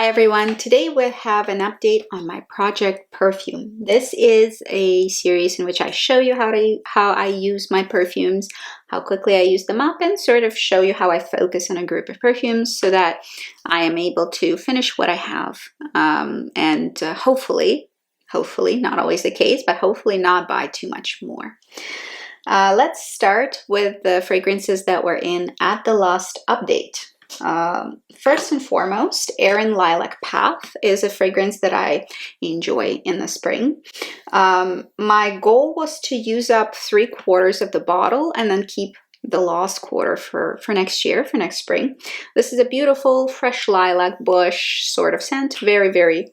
Hi everyone, today we have an update on my project Perfume. This is a series in which I show you how I use my perfumes, how quickly I use them up, and sort of show you how I focus on a group of perfumes so that I am able to finish what I have and hopefully, not always the case, but hopefully not buy too much more. Let's start with the fragrances that were in at the last update. First and foremost, Lilac Path is a fragrance that I enjoy in the spring. My goal was to use up 3/4 of the bottle and then keep the last quarter for next year, for next spring. This is a beautiful, fresh lilac bush sort of scent, very, very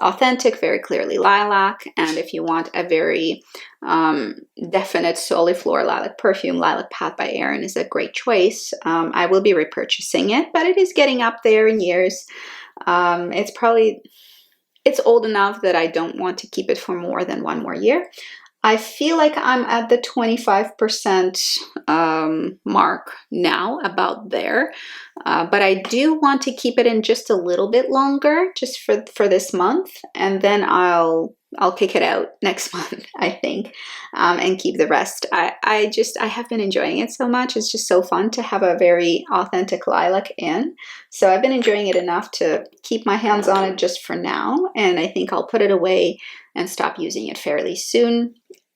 authentic, very clearly lilac. And if you want a very definite soliflora lilac perfume, Lilac Path by Erin is a great choice. I will be repurchasing it, but it is getting up there in years. It's old enough that I don't want to keep it for more than one more year. I feel like I'm at the 25% mark now, about there. But I do want to keep it in just a little bit longer, just for this month, and then I'll kick it out next month, I think, and keep the rest. I have been enjoying it so much. It's just so fun to have a very authentic lilac in. So I've been enjoying it enough to keep my hands on it just for now, and I think I'll put it away and stop using it fairly soon.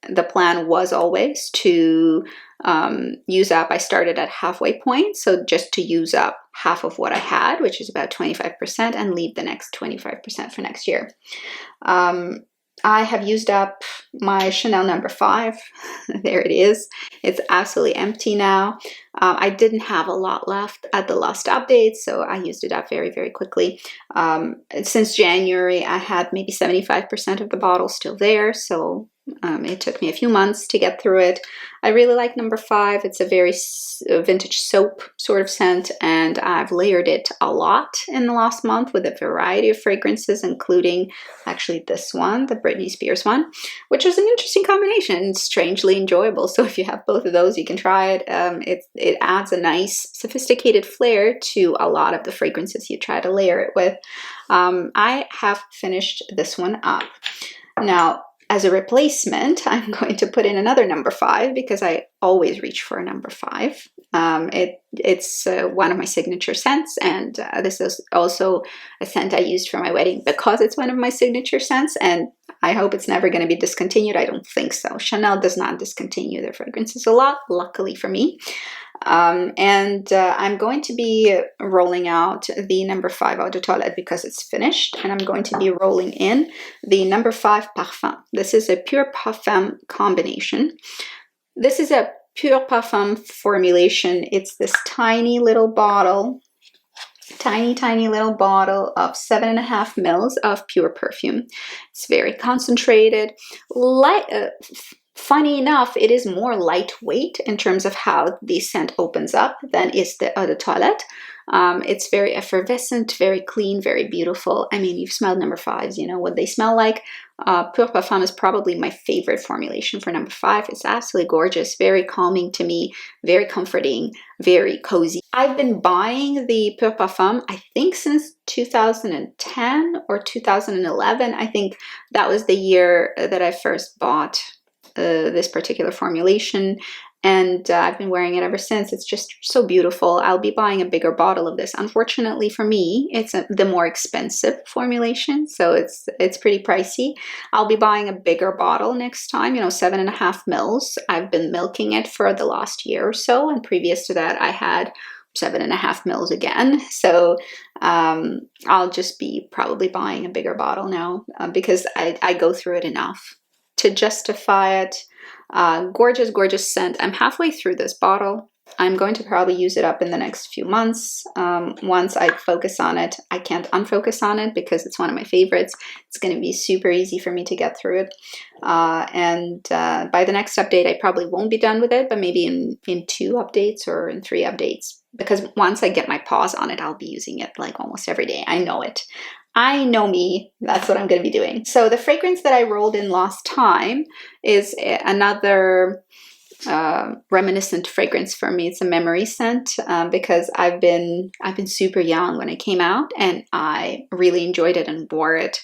The plan was always to use up, I started at halfway point, so just to use up half of what I had, which is about 25%, and leave the next 25% for next year. I have used up my Chanel number 5. There it is. It's absolutely empty now. I didn't have a lot left at the last update, so I used it up very, very quickly. Since January, I had maybe 75% of the bottle still there, so it took me a few months to get through it. I really like number 5. It's a very vintage soap sort of scent, and I've layered it a lot in the last month with a variety of fragrances, including actually this one, the Britney Spears one, which is an interesting combination, strangely enjoyable. So if you have both of those, you can try it. It adds a nice sophisticated flair to a lot of the fragrances you try to layer it with. I have finished this one up. Now, as a replacement, I'm going to put in another number 5 because I always reach for a number 5. It's one of my signature scents, and this is also a scent I used for my wedding because it's one of my signature scents, and I hope it's never going to be discontinued. I don't think so. Chanel does not discontinue their fragrances a lot, luckily for me. I'm going to be rolling out the number 5 Eau de Toilette because it's finished, and I'm going to be rolling in the number 5 Parfum. This is a Pure Parfum combination. This is a Pure Parfum formulation. It's this tiny little bottle, tiny little bottle of 7.5 mils of pure perfume. It's very concentrated. Funny enough, it is more lightweight in terms of how the scent opens up than is the Eau de Toilette. It's very effervescent, very clean, very beautiful. I mean, you've smelled number 5s, you know what they smell like. Pure Parfum is probably my favorite formulation for number 5. It's absolutely gorgeous, very calming to me, very comforting, very cozy. I've been buying the Pure Parfum, I think, since 2010 or 2011. I think that was the year that I first bought this particular formulation, and I've been wearing it ever since. It's just so beautiful. I'll be buying a bigger bottle of this. Unfortunately for me, it's the more expensive formulation, so it's pretty pricey. I'll be buying a bigger bottle next time, 7.5 mils. I've been milking it for the last year or so, and previous to that I had 7.5 mils again. So I'll just be probably buying a bigger bottle now because I go through it enough to justify it. Gorgeous, gorgeous scent. I'm halfway through this bottle. I'm going to probably use it up in the next few months. Once I focus on it, I can't unfocus on it because it's one of my favorites. It's going to be super easy for me to get through it. By the next update, I probably won't be done with it, but maybe in 2 updates or in 3 updates. Because once I get my paws on it, I'll be using it like almost every day. I know it. I know me, that's what I'm going to be doing. So the fragrance that I rolled in last time is another reminiscent fragrance for me. It's a memory scent because I've been super young when it came out, and I really enjoyed it and wore it.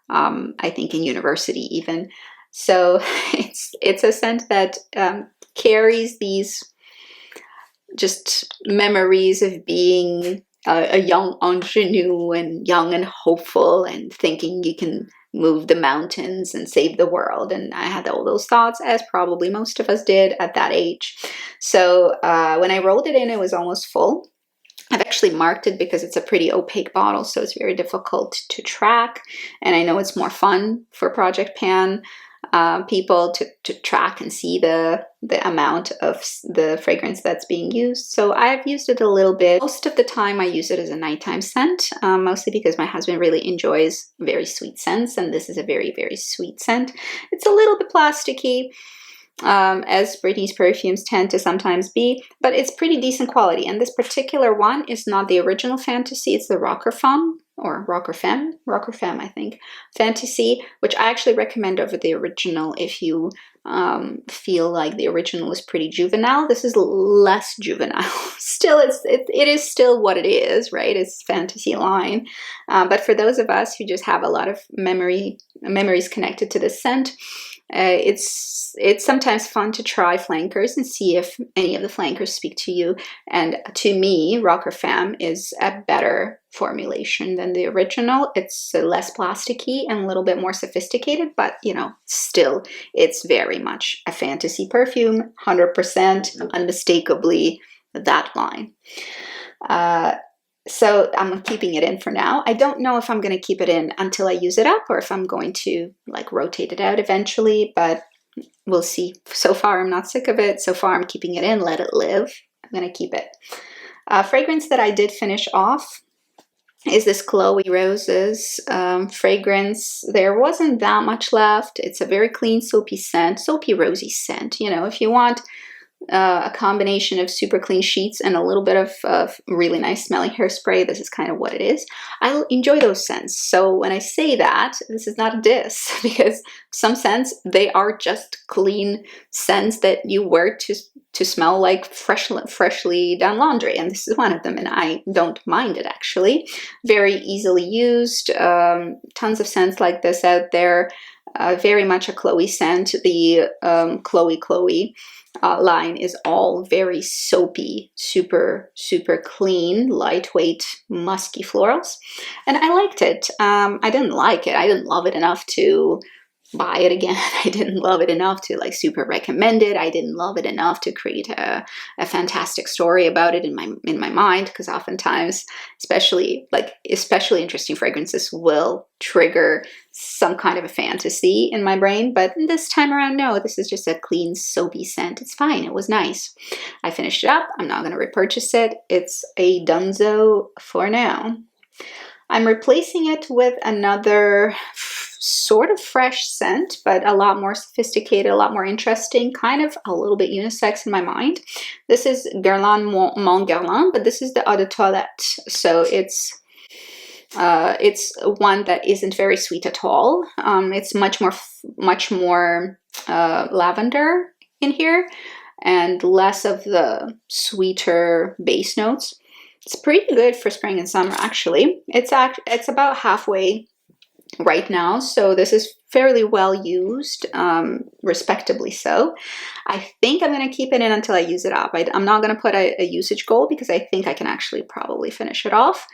I think in university even. So it's a scent that carries these just memories of being a young ingenue and young and hopeful and thinking you can move the mountains and save the world. And I had all those thoughts, as probably most of us did at that age. So when I rolled it in, it was almost full. I've actually marked it because it's a pretty opaque bottle, so it's very difficult to track. And I know it's more fun for Project Pan people to track and see the amount of the fragrance that's being used. So I've used it a little bit. Most of the time I use it as a nighttime scent, mostly because my husband really enjoys very sweet scents, and this is a very, very sweet scent. It's a little bit plasticky, as Britney's perfumes tend to sometimes be, but it's pretty decent quality. And this particular one is not the original Fantasy, it's the Rocker Femme, I think, Fantasy, which I actually recommend over the original if you feel like the original is pretty juvenile. This is less juvenile. Still, it is still what it is, right? It's Fantasy line. But for those of us who just have a lot of memories connected to this scent, it's sometimes fun to try flankers and see if any of the flankers speak to you. And to me, Rocker Femme is a better formulation than the original. It's less plasticky and a little bit more sophisticated, but you know, still, it's very much a Fantasy perfume, 100%, unmistakably that line. So I'm keeping it in for now. I don't know if I'm going to keep it in until I use it up or if I'm going to like rotate it out eventually, but we'll see. So far, I'm not sick of it. So far, I'm keeping it in. Let it live. I'm going to keep it. Fragrance that I did finish off is this Chloe Roses fragrance. There wasn't that much left. It's a very clean, soapy scent, soapy, rosy scent. You know, if you want a combination of super clean sheets and a little bit of really nice smelling hairspray, this is kind of what it is. I enjoy those scents. So when I say that, this is not a diss, because some scents, they are just clean scents that you wear to smell like freshly done laundry, and this is one of them, and I don't mind it actually. Very easily used, tons of scents like this out there. Very much a Chloe scent. The Chloe line is all very soapy, super clean, lightweight, musky florals, and I liked it. I didn't like it. I didn't love it enough to buy it again. I didn't love it enough to like super recommend it. I didn't love it enough to create a fantastic story about it in my mind, because oftentimes, especially interesting fragrances will trigger some kind of a fantasy in my brain. But this time around, no, this is just a clean, soapy scent. It's fine. It was nice. I finished it up. I'm not going to repurchase it. It's a dunzo for now. I'm replacing it with another sort of fresh scent, but a lot more sophisticated, a lot more interesting, kind of a little bit unisex in my mind. This is Garland Mangalon, but this is the Eau de Toilette. So it's one that isn't very sweet at all. It's much more lavender in here and less of the sweeter base notes. It's pretty good for spring and summer, actually. It's about halfway right now, so this is fairly well used, respectably so. I think I'm going to keep it in until I use it up. I'm not going to put a usage goal because I think I can actually probably finish it off.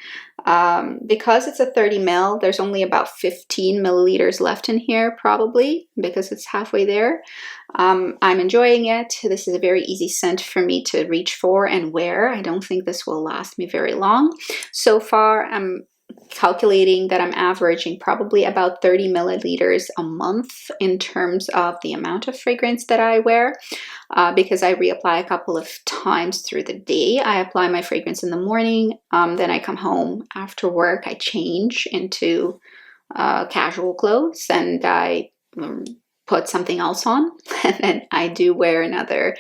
Because it's a 30 ml, there's only about 15 milliliters left in here, probably, because it's halfway there. I'm enjoying it. This is a very easy scent for me to reach for and wear. I don't think this will last me very long. So far, I'm calculating that I'm averaging probably about 30 milliliters a month in terms of the amount of fragrance that I wear, because I reapply a couple of times through the day. I apply my fragrance in the morning, then I come home after work, I change into casual clothes, and I put something else on, and then I do wear another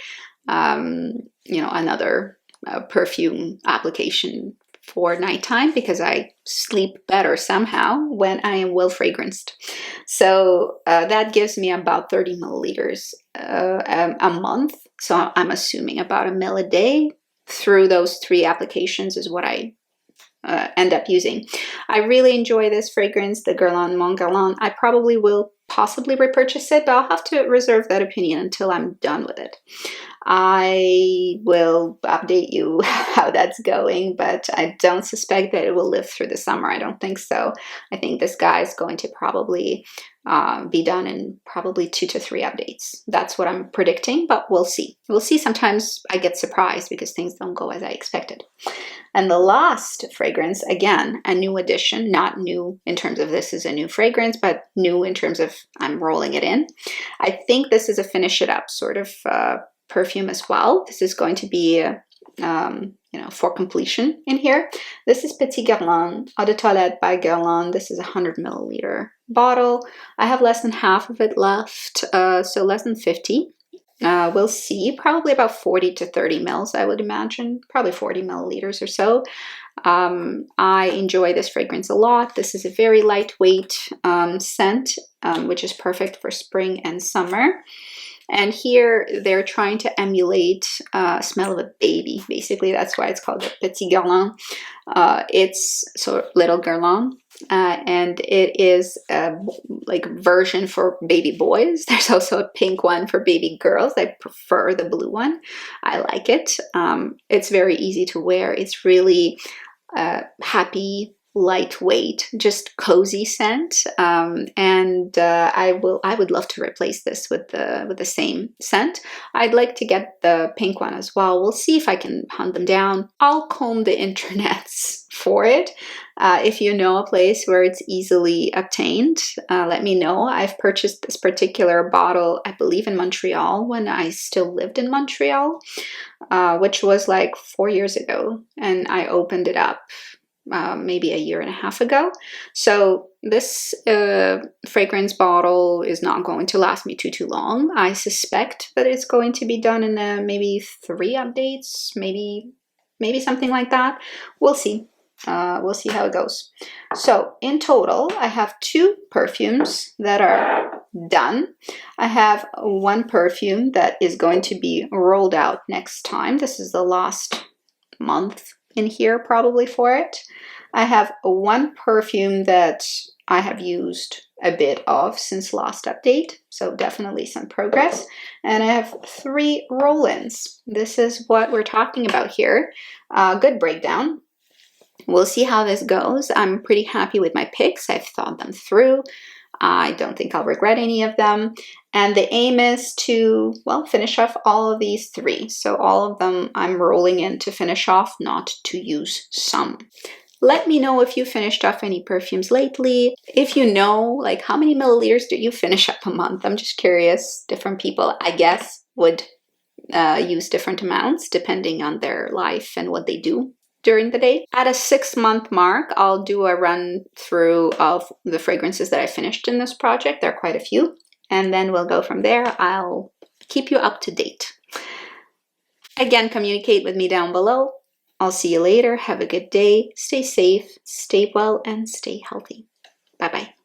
perfume application for nighttime, because I sleep better somehow when I am well fragranced. So that gives me about 30 milliliters a month So I'm assuming about 1 ml a day through those 3 applications is what I end up using. I really enjoy this fragrance, the Garland Mangalon. I probably will possibly repurchase it, but I'll have to reserve that opinion until I'm done with it. I will update you how that's going, but I don't suspect that it will live through the summer. I don't think so. I think this guy is going to probably be done in probably 2 to 3 updates. That's what I'm predicting, but we'll see. We'll see. Sometimes I get surprised because things don't go as I expected. And the last fragrance, again, a new addition, not new in terms of this is a new fragrance, but new in terms of I'm rolling it in. I think this is a finish it up sort of perfume as well. This is going to be, for completion in here. This is Petite Garland, Eau de Toilette by Garland. This is a 100 milliliter bottle. I have less than half of it left, so less than 50. We'll see, probably about 40 to 30 mils, I would imagine, probably 40 milliliters or so. I enjoy this fragrance a lot. This is a very lightweight scent, which is perfect for spring and summer. And here they're trying to emulate smell of a baby. Basically, that's why it's called the Petite Garland. It's sort of little Garland, and it is a version for baby boys. There's also a pink one for baby girls. I prefer the blue one. I like it. It's very easy to wear. It's really happy, lightweight, just cozy scent, and I would love to replace this with the same scent. I'd like to get the pink one as well. We'll see if I can hunt them down. I'll comb the internets for it. If you know a place where it's easily obtained, let me know. I've purchased this particular bottle, I believe, in Montreal when I still lived in Montreal, which was like 4 years ago, and I opened it up maybe a year and a half ago. So this fragrance bottle is not going to last me too long. I suspect that it's going to be done in maybe 3 updates, maybe something like that. We'll see. We'll see how it goes. So in total, I have 2 perfumes that are done. I have 1 perfume that is going to be rolled out next time. This is the last month in here probably for it. I have 1 perfume that I have used a bit of since last update, so definitely some progress. And I have 3 roll-ins. This is what we're talking about here. Good breakdown. We'll see how this goes. I'm pretty happy with my picks. I've thought them through. I don't think I'll regret any of them. And the aim is to, well, finish off all of these 3. So all of them I'm rolling in to finish off, not to use some. Let me know if you finished off any perfumes lately. If you know, like, how many milliliters do you finish up a month? I'm just curious. Different people, I guess, would use different amounts depending on their life and what they do during the day. At a 6-month mark, I'll do a run through of the fragrances that I finished in this project. There are quite a few. And then we'll go from there. I'll keep you up to date. Again, communicate with me down below. I'll see you later. Have a good day. Stay safe, stay well, and stay healthy. Bye-bye.